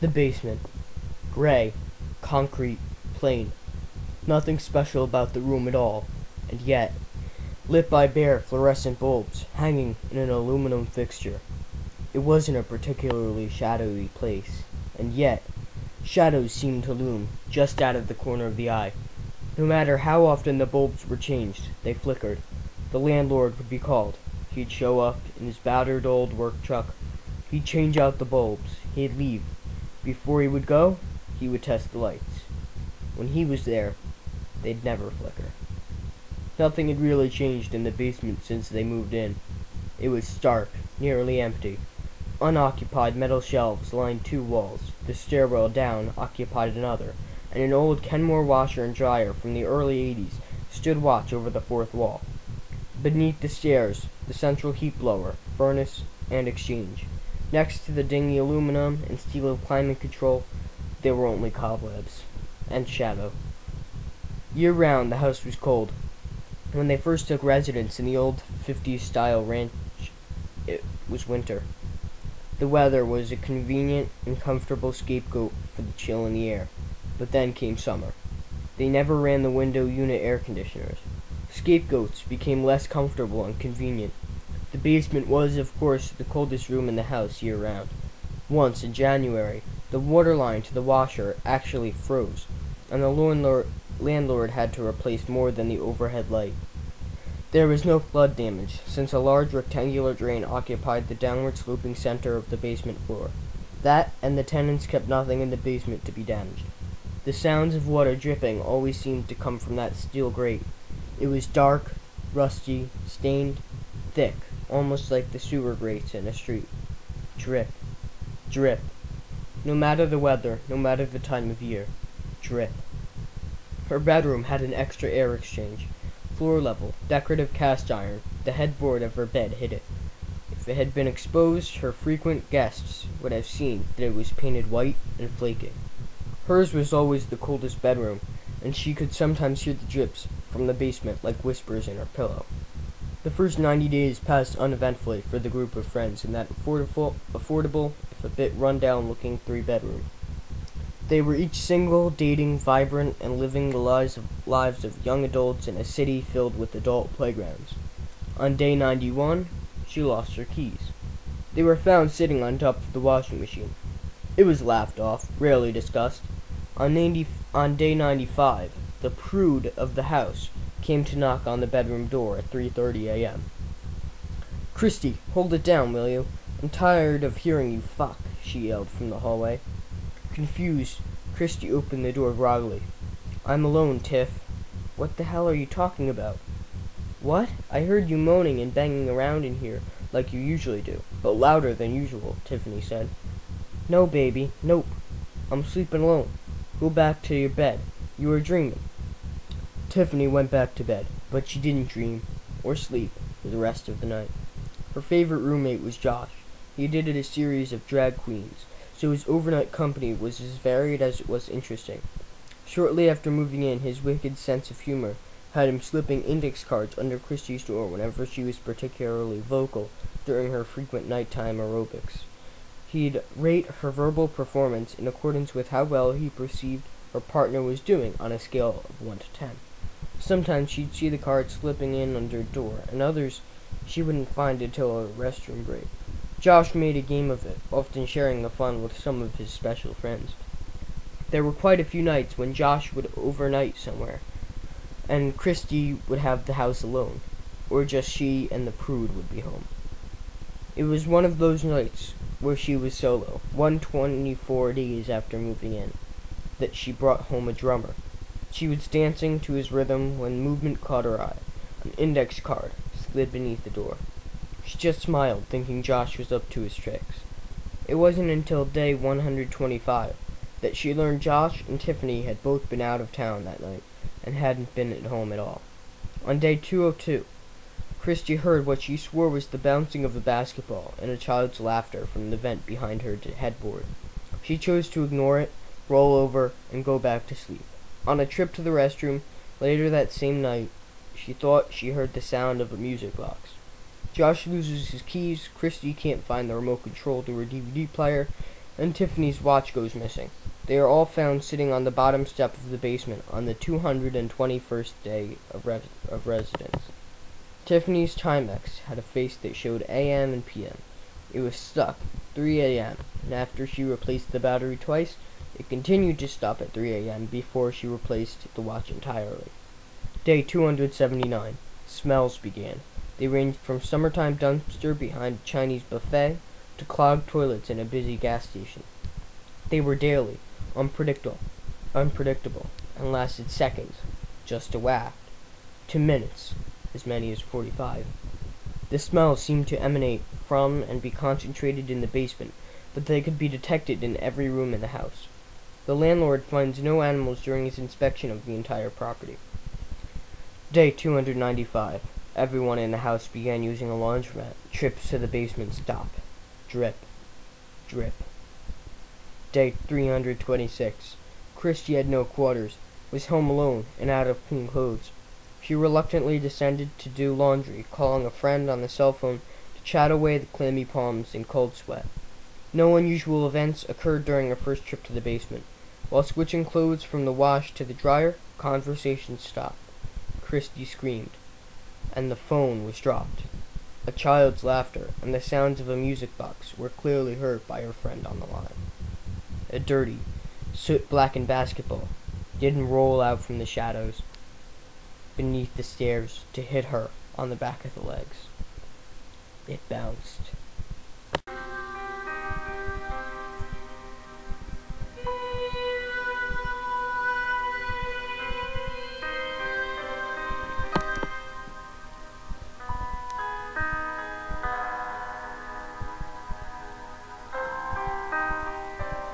The basement. Gray. Concrete. Plain. Nothing special about the room at all. And yet, lit by bare fluorescent bulbs hanging in an aluminum fixture. It wasn't a particularly shadowy place, and yet, shadows seemed to loom just out of the corner of the eye. No matter how often the bulbs were changed, they flickered. The landlord would be called. He'd show up in his battered old work truck. He'd change out the bulbs. He'd leave. Before he would go, he would test the lights. When he was there, they'd never flicker. Nothing had really changed in the basement since they moved in. It was stark, nearly empty. Unoccupied metal shelves lined two walls. The stairwell down occupied another, and an old Kenmore washer and dryer from the early '80s stood watch over the fourth wall. Beneath the stairs, the central heat blower, furnace, and exchange. Next to the dingy aluminum and steel of climate control, there were only cobwebs and shadow. Year-round, the house was cold. When they first took residence in the old 50s-style ranch, it was winter. The weather was a convenient and comfortable scapegoat for the chill in the air. But then came summer. They never ran the window unit air conditioners. Scapegoats became less comfortable and convenient. The basement was, of course, the coldest room in the house year-round. Once, in January, the water line to the washer actually froze, and the landlord had to replace more than the overhead light. There was no flood damage, since a large rectangular drain occupied the downward-sloping center of the basement floor. That, and the tenants kept nothing in the basement to be damaged. The sounds of water dripping always seemed to come from that steel grate. It was dark, rusty, stained, thick, almost like the sewer grates in a street. Drip. Drip. No matter the weather, no matter the time of year. Drip. Her bedroom had an extra air exchange. Floor level, decorative cast iron. The headboard of her bed hid it. If it had been exposed, her frequent guests would have seen that it was painted white and flaking. Hers was always the coldest bedroom, and she could sometimes hear the drips from the basement like whispers in her pillow. The first 90 days passed uneventfully for the group of friends in that affordable, if a bit run-down-looking three-bedroom. They were each single, dating, vibrant, and living the lives of young adults in a city filled with adult playgrounds. On day 91, she lost her keys. They were found sitting on top of the washing machine. It was laughed off, rarely discussed. On day 95, the prude of the house came to knock on the bedroom door at 3:30 a.m. "Christy, hold it down, will you? I'm tired of hearing you fuck," she yelled from the hallway. Confused, Christy opened the door groggily. "I'm alone, Tiff." "What the hell are you talking about?" "What? I heard you moaning and banging around in here like you usually do, but louder than usual," Tiffany said. "No, baby, nope. I'm sleeping alone. Go back to your bed. You were dreaming." Tiffany went back to bed, but she didn't dream or sleep for the rest of the night. Her favorite roommate was Josh. He dated a series of drag queens, so his overnight company was as varied as it was interesting. Shortly after moving in, his wicked sense of humor had him slipping index cards under Christie's door whenever she was particularly vocal during her frequent nighttime aerobics. He'd rate her verbal performance in accordance with how well he perceived her partner was doing on a scale of 1 to 10. Sometimes she'd see the cards slipping in under a door, and others she wouldn't find until a restroom break. Josh made a game of it, often sharing the fun with some of his special friends. There were quite a few nights when Josh would overnight somewhere, and Christy would have the house alone, or just she and the prude would be home. It was one of those nights where she was solo, 124 days after moving in, that she brought home a drummer. She was dancing to his rhythm when movement caught her eye. An index card slid beneath the door. She just smiled, thinking Josh was up to his tricks. It wasn't until day 125 that she learned Josh and Tiffany had both been out of town that night and hadn't been at home at all. On day 202, Christy heard what she swore was the bouncing of a basketball and a child's laughter from the vent behind her headboard. She chose to ignore it, roll over, and go back to sleep. On a trip to the restroom later that same night, she thought she heard the sound of a music box. Josh loses his keys, Christy can't find the remote control to her DVD player, and Tiffany's watch goes missing. They are all found sitting on the bottom step of the basement on the 221st day of residence. Tiffany's Timex had a face that showed AM and PM. It was stuck 3 a.m., and after she replaced the battery twice, it continued to stop at 3 a.m. before she replaced the watch entirely. Day 279. Smells began. They ranged from summertime dumpster behind a Chinese buffet to clogged toilets in a busy gas station. They were daily, unpredictable, and lasted seconds, just a waft, to minutes, as many as 45. The smells seemed to emanate from and be concentrated in the basement, but they could be detected in every room in the house. The landlord finds no animals during his inspection of the entire property. Day 295. Everyone in the house began using a laundromat. Trips to the basement stop. Drip. Drip. Day 326. Christy had no quarters, was home alone, and out of clean clothes. She reluctantly descended to do laundry, calling a friend on the cell phone to chat away the clammy palms in cold sweat. No unusual events occurred during her first trip to the basement. While switching clothes from the wash to the dryer, conversation stopped. Christy screamed, and the phone was dropped. A child's laughter and the sounds of a music box were clearly heard by her friend on the line. A dirty, soot-blackened basketball didn't roll out from the shadows beneath the stairs to hit her on the back of the legs. It bounced.